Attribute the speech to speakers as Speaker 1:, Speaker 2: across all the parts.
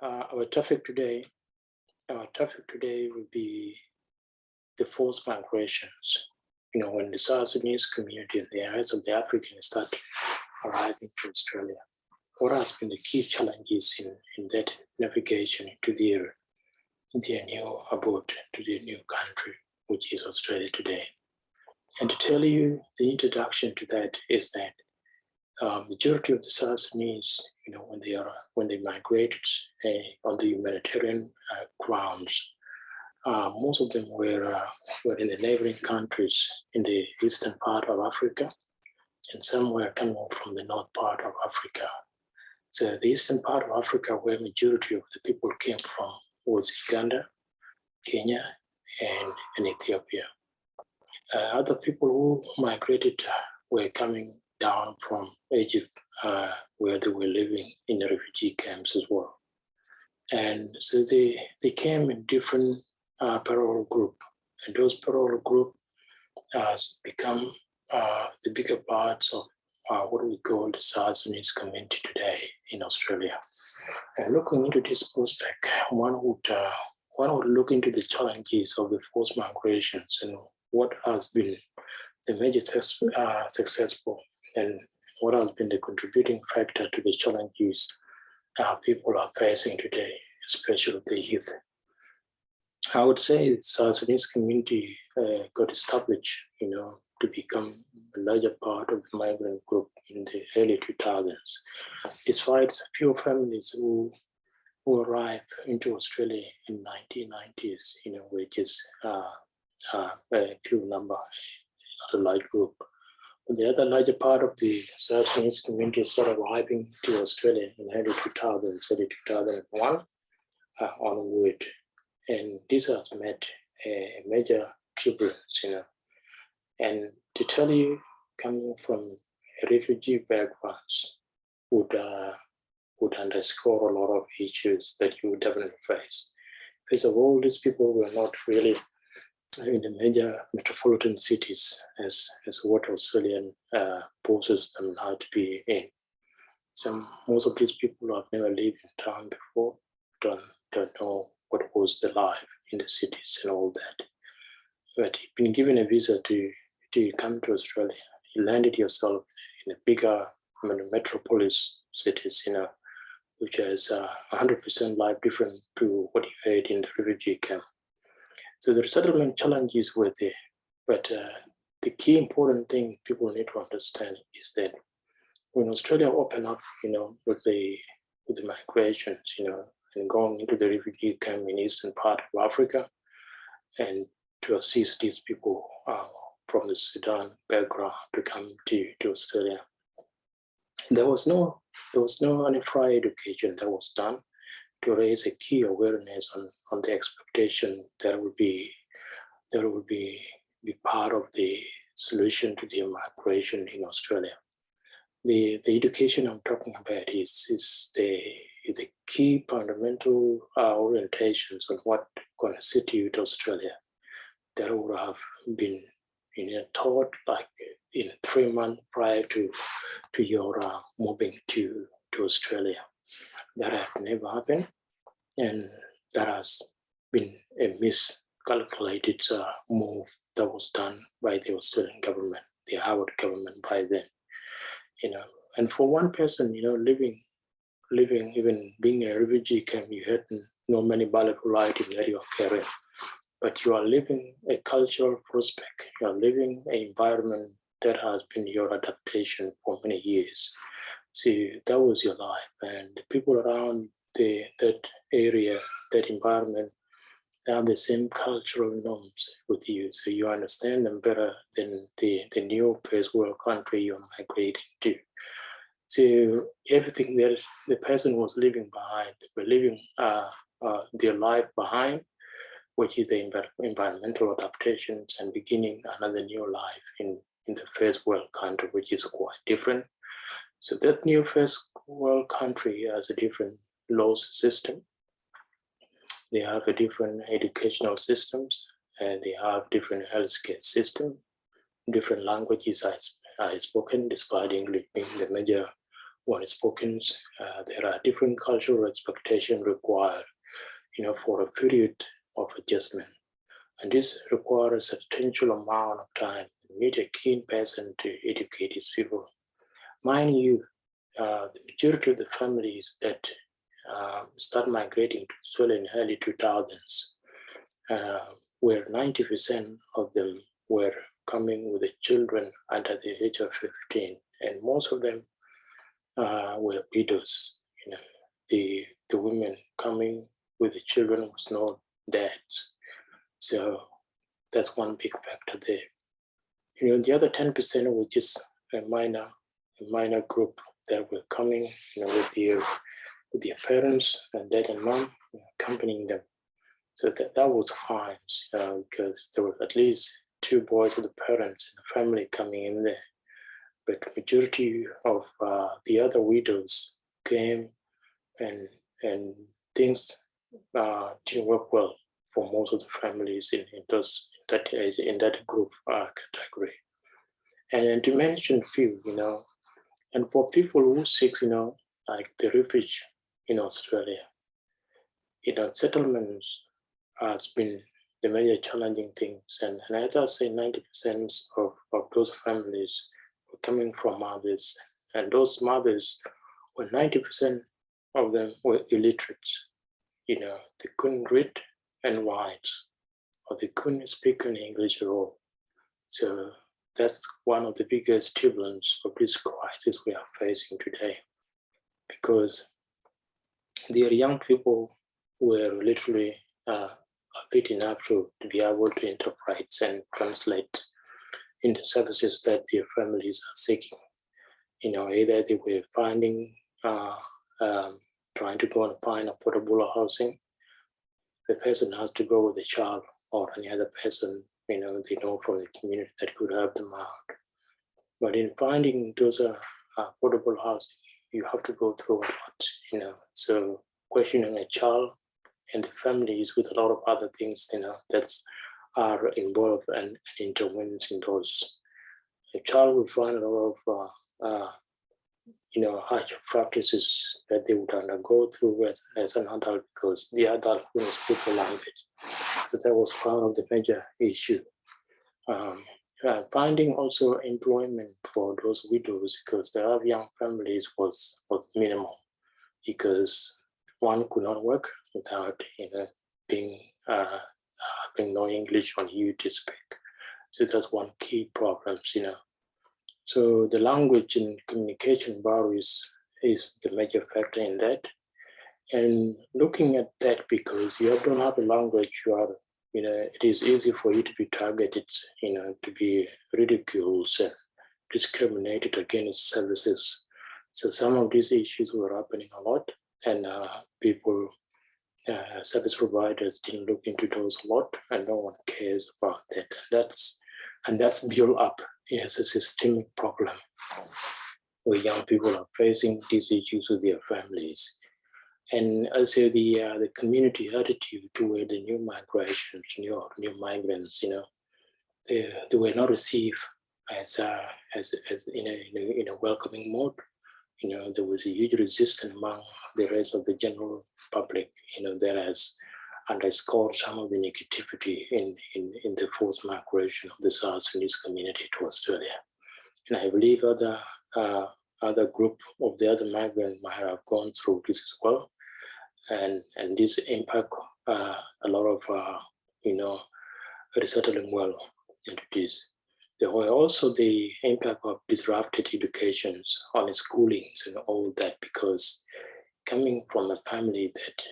Speaker 1: Our topic today will be the forced migrations. When the South Sudanese community and the rest of the Africans start arriving to Australia, what has been the key challenges in that navigation into their new abode, to their new country, which is Australia today? And to tell you the introduction to that is that majority of the South Sudanese, when they migrated on the humanitarian grounds, most of them were in the neighboring countries in the eastern part of Africa, and some were coming from the north part of Africa. So the eastern part of Africa, where majority of the people came from, was Uganda, Kenya, and Ethiopia. Other people who migrated were coming down from Egypt, where they were living in the refugee camps as well. And so they came in different parallel group, and those parallel group become the bigger parts of what we call the South Sudanese community today in Australia. And looking into this prospect, one would look into the challenges of the forced migrations and what has been the major successful and what has been the contributing factor to the challenges people are facing today, especially the youth. I would say the South Sudanese community got established, to become a larger part of the migrant group in the early 2000s, despite a few families who arrived into Australia in 1990s, which is a few number, a large group. But the other larger part of the South Sudanese community started arriving to Australia in early 2000s, early 2001 onward. And this has met a major turbulence, And to tell you, coming from refugee backgrounds would underscore a lot of issues that you would definitely face. First of all, these people were not really in the major metropolitan cities as what Australian poses them now to be in. Most of these people have never lived in town before, don't know what was the life in the cities and all that. But you've been given a visa to come to Australia. You landed yourself in a bigger metropolis cities, which has 100% life different to what you had in the refugee camp. So the resettlement challenges were there, but the key important thing people need to understand is that when Australia opened up, with the migrations, and going into the refugee camp in eastern part of Africa, and to assist these people from the Sudan background to come to Australia, there was no unifried education that was done to raise a key awareness on the expectation that would be part of the solution to the migration in Australia. The education I'm talking about is the key fundamental orientations on what constitute Australia that would have been taught like in 3 months prior to your moving to Australia. That had never happened, and that has been a miscalculated move that was done by the Australian government, the Howard government by then. And for one person, living, even being a refugee camp, you had no many valuable items that you are carrying, but you are living a cultural prospect. You are living an environment that has been your adaptation for many years. See, that was your life, and the people around that area, that environment, they have the same cultural norms with you, so you understand them better than the new first world country you're migrating to. So everything that the person was leaving behind, they were leaving their life behind, which is the environmental adaptations, and beginning another new life in the first world country, which is quite different. So that new first world country has a different laws system. They have a different educational systems, and they have different healthcare system. Different languages are spoken, despite English being the major when spoken, there are different cultural expectations required, for a period of adjustment. And this requires a substantial amount of time to meet a keen person to educate his people. Mind you, the majority of the families that start migrating to Australia in early 2000s, where 90% of them were coming with the children under the age of 15, and most of them were widows. The women coming with the children was no dads. So that's one big factor there. The other 10% was just a minor group that were coming, with their parents and dad and mom accompanying them. So that was fine, because there were at least 2 boys of the parents in the family coming in there. But majority of the other widows came, and things didn't work well for most of the families in that group category. And to mention a few, and for people who seek, like the refuge in Australia, settlements has been the major challenging things. And as I say, 90% of those families were coming from mothers, and those mothers, were 90% of them were illiterate. They couldn't read and write, or they couldn't speak in English at all. So that's one of the biggest turbulence of this crisis we are facing today, because their young people were literally fit enough to be able to interpret and translate in the services that their families are seeking. Either they were finding, trying to go and find affordable housing. The person has to go with the child or any other person, they know from the community that could help them out. But in finding those affordable housing, you have to go through a lot, So questioning a child and the families with a lot of other things, that's are involved and intervenes in those. A child will find a lot of, harsh practices that they would undergo through as an adult, because the adult couldn't speak the language. So that was part of the major issue. Finding also employment for those widows, because the young families was minimal, because one could not work without being having no English on you to speak. So that's one key problem, So the language and communication barriers is the major factor in that. And looking at that, because you don't have a language, it is easy for you to be targeted, to be ridiculed and discriminated against services. So some of these issues were happening a lot, and people, service providers didn't look into those a lot, and no one cares about that. That's built up as a systemic problem where young people are facing these issues with their families. And I say the community attitude toward the new migrations, new migrants, they were not received as in a welcoming mode. There was a huge resistance among the rest of the general public, that has underscored some of the negativity in the forced migration of the South Sudanese community to Australia. And I believe other group of the other migrants might have gone through this as well. And this impact a lot of, resettling well into this. There were also the impact of disrupted educations on the schoolings and all that, because coming from a family that,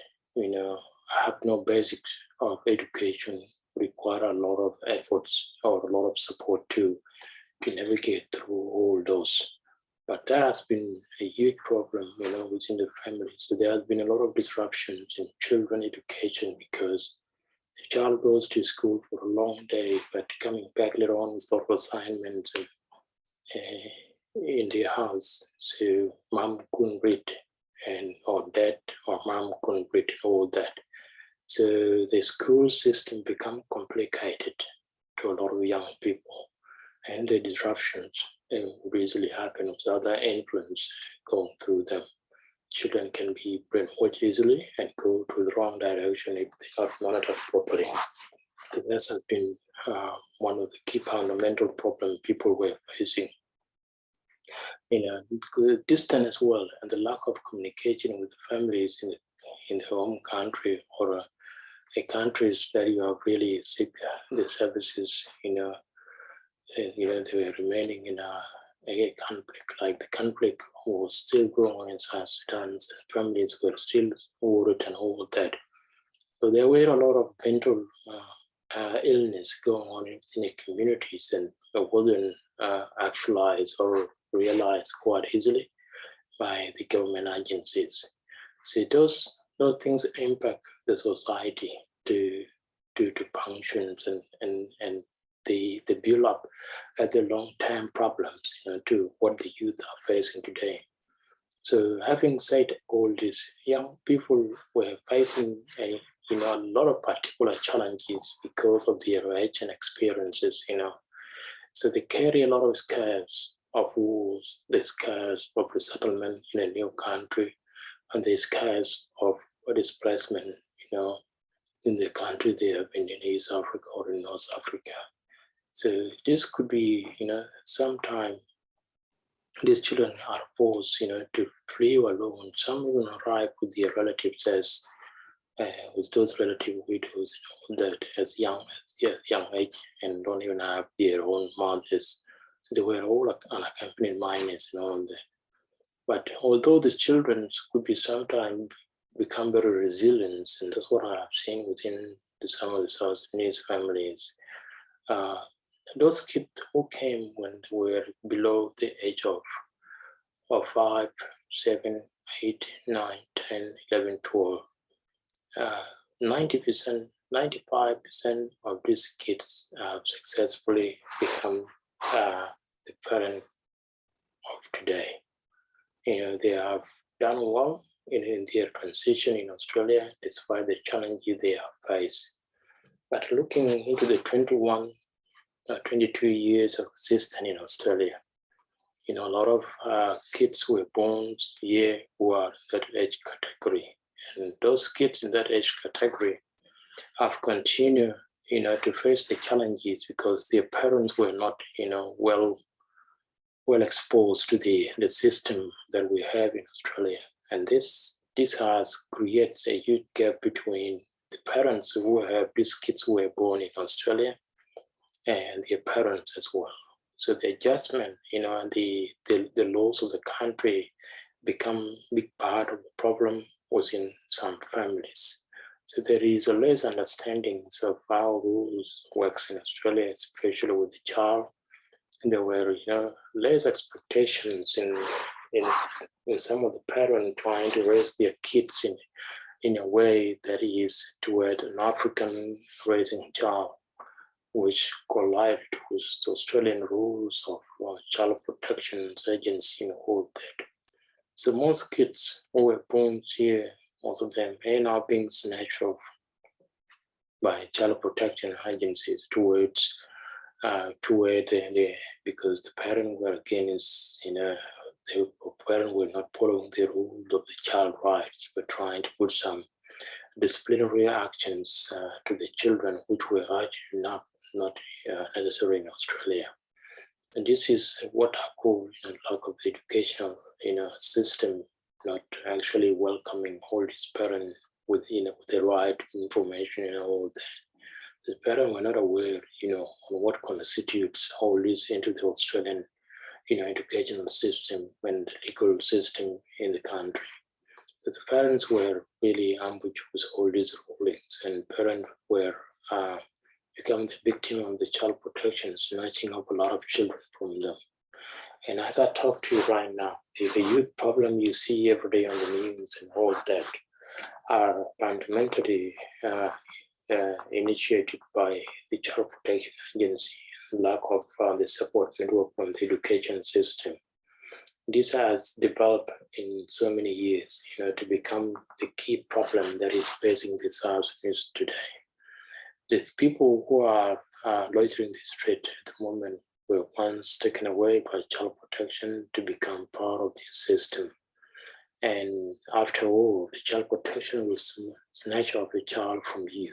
Speaker 1: have no basics of education require a lot of efforts or a lot of support to navigate through all those. But that has been a huge problem, within the family. So there has been a lot of disruptions in children education, because the child goes to school for a long day, but coming back later on with a lot of assignments in their house. So mom couldn't read, or dad or mom couldn't read, all that. So the school system become complicated to a lot of young people, and the disruptions would easily happen with other influence going through them. Children can be brainwashed easily and go to the wrong direction if they are not monitored properly. And this has been one of the key fundamental problems people were facing. Distance as well, and the lack of communication with the families in the home country or countries that you are really seek the services. They were remaining in a conflict, like the conflict was still going on in South Sudan. Families were still worried and all that. So there were a lot of mental illness going on in the communities, and it wasn't actualized or realized quite easily by the government agencies. So those things impact the society to functions and the build up at the long-term problems, to what the youth are facing today. So having said all this, young people were facing a lot of particular challenges because of their age and experiences, So they carry a lot of scars of wars, the scars of resettlement in a new country, and the scars of displacement, in the country they have been in East Africa or in North Africa. So this could be, sometime these children are forced, to flee alone. Some even arrive with their relatives as with those relative widows, that as young age and don't even have their own mothers. So they were all unaccompanied minors and all that. But although the children could be sometimes become very resilient, and that's what I have seen within some of the South Sudanese families. Those kids who came when they were below the age of 5, 7, 8, 9, 10, 11, 12, 90%, 95% of these kids have successfully become the parent of today. They have done well in their transition in Australia, despite the challenges they have faced. But looking into the 22 years of existence in Australia, a lot of kids were born here who are in that age category. And those kids in that age category have continued, to face the challenges because their parents were not, well exposed to the system that we have in Australia. And this has created a huge gap between the parents who have these kids who were born in Australia and their parents as well. So the adjustment, and the laws of the country become a big part of the problem within some families. So there is a less understanding of how rules works in Australia, especially with the child. And there were, less expectations in some of the parents trying to raise their kids in a way that is toward an African raising child, which collided with the Australian rules of child protection agency and all that. So most kids who were born here, most of them end up being snatched off by child protection agencies towards because the parents were against, the parents were not following the rules of the child rights, but trying to put some disciplinary actions to the children, which were actually not necessary in Australia. And this is what I call lack of educational system, not actually welcoming all these parents with the right information and all that. The parents were not aware, on what constitutes all this into the Australian, educational system and the legal system in the country. So the parents were really ambushed with all these rulings, and parents were become the victim of the child protection, snatching up a lot of children from them. And as I talk to you right now, the youth problem you see every day on the news and all that are fundamentally initiated by the child protection agency, lack of the support network from the education system. This has developed in so many years, to become the key problem that is facing the South Sudanese today. The people who are loitering the street at the moment were once taken away by child protection to become part of the system. And after all, the child protection will snatch off a child from you.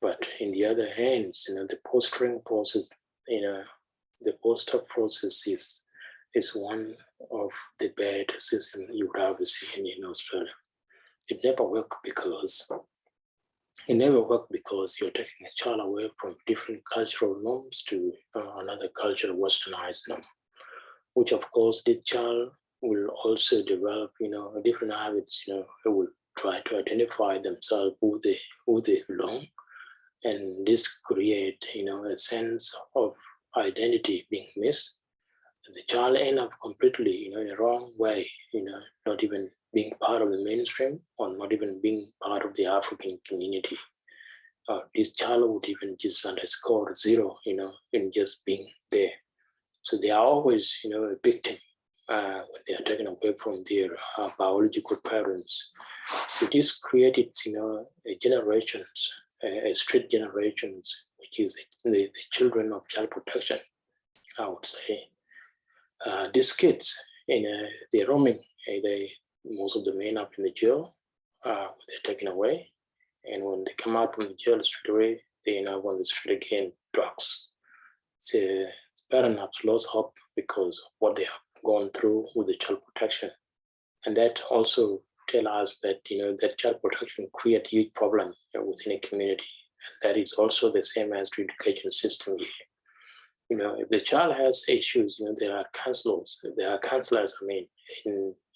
Speaker 1: But in the other hand, the fostering process, the foster process is one of the bad systems you would have seen in Australia. It never worked because you're taking a child away from different cultural norms to another cultural westernized norm, which of course the child will also develop, different habits, it will try to identify themselves who they belong. And this create, a sense of identity being missed. The child end up completely, in a wrong way, not even being part of the mainstream or not even being part of the African community. This child would even just underscore zero, in just being there. So they are always, a victim when they are taken away from their biological parents. So this created, a generations, a street generations, which is the children of child protection, I would say. These kids, they're roaming. Most of them end up in the jail. They're taken away, and when they come out from the jail straight away, they end up on the street again, drugs. So the parents have lost hope because of what they have gone through with the child protection, and that also tell us that that child protection create huge problem within a community, and that is also the same as the education system here. If the child has issues, there are counselors.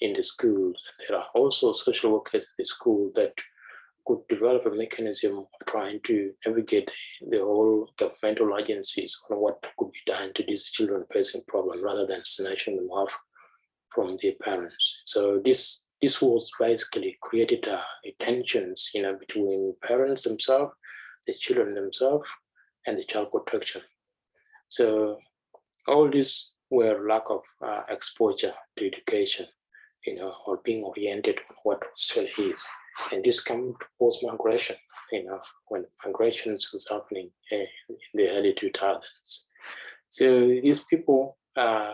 Speaker 1: In the schools. There are also social workers in the school that could develop a mechanism of trying to navigate the whole governmental agencies on what could be done to these children facing problems rather than snatching them off from their parents. So this was basically created tensions, between parents themselves, the children themselves, and the child protection. So all these were lack of exposure to education, or being oriented on what Australia is. And this comes to post-migration, when migrations was happening in the early 2000s. So these people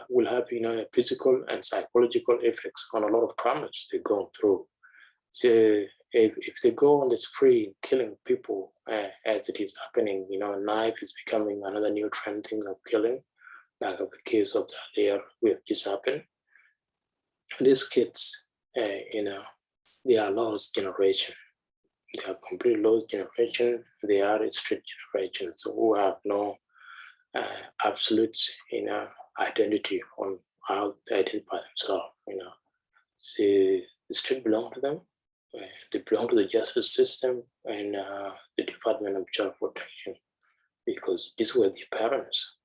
Speaker 1: will have, physical and psychological effects on a lot of traumas they're going through. So if they go on the spree killing people as it is happening, knife is becoming another new trend thing of killing, like of the case of the earlier which just happened. These kids, they are lost generation. They are completely lost generation. They are a street generation, so who have no absolute, identity on how they identify themselves. So the street belong to them. They belong to the justice system and the Department of Child Protection, because these were their parents.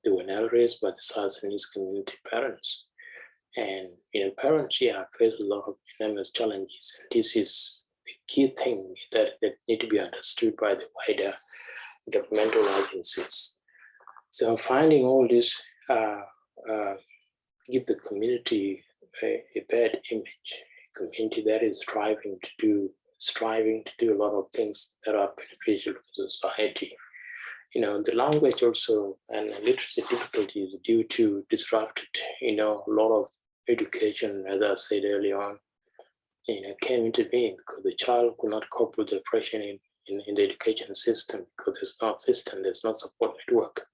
Speaker 1: They were now raised by the Sudanese community parents. And parents here face a lot of enormous challenges. And this is the key thing that need to be understood by the wider governmental agencies. So finding all this give the community a bad image. A community that is striving to do a lot of things that are beneficial to society. The language also and literacy difficulties due to disrupted, a lot of education, as I said earlier on, came into being because the child could not cope with the pressure in the education system because there's no support network.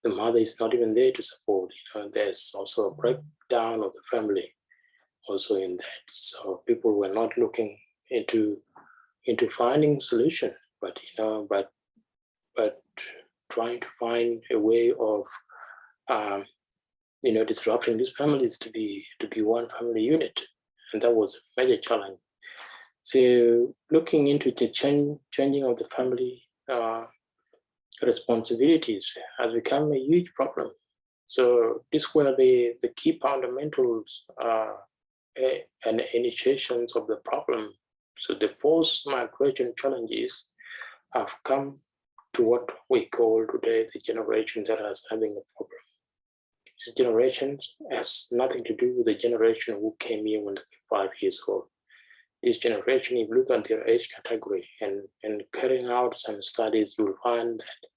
Speaker 1: The mother is not even there to support. There's also a breakdown of the family also in that. So people were not looking into finding solution, but trying to find a way of disrupting these families to be one family unit, and that was a major challenge. So looking into the changing of the family responsibilities has become a huge problem. So these were the key fundamentals and initiations of the problem. So the post-migration challenges have come to what we call today the generation that is having a problem. This generation has nothing to do with the generation who came here when they were 5 years old. This generation, if you look at their age category and carrying out some studies, you will find that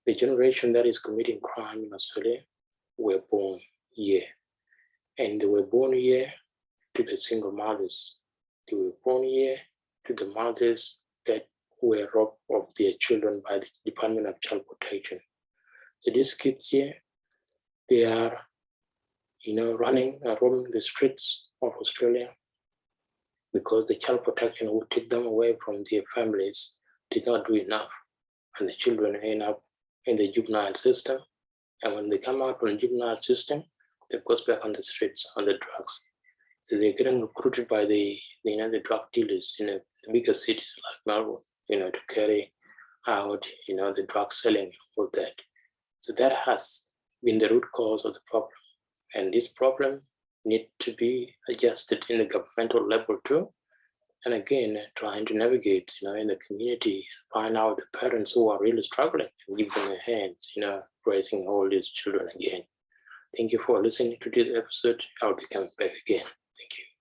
Speaker 1: the generation that is committing crime in Australia were born here. And they were born here to the single mothers. They were born here to the mothers that were robbed of their children by the Department of Child Protection. So these kids here, they are, roaming the streets of Australia because the child protection who took them away from their families did not do enough. And the children end up in the juvenile system. And when they come out from the juvenile system, they go back on the streets, on the drugs. So they're getting recruited by the drug dealers in the bigger cities like Melbourne, to carry out, the drug selling, all that. So that has been the root cause of the problem. And this problem needs to be adjusted in the governmental level too. And again, trying to navigate, in the community, find out the parents who are really struggling and give them a hand, raising all these children again. Thank you for listening to this episode. I'll be coming back again. Thank you.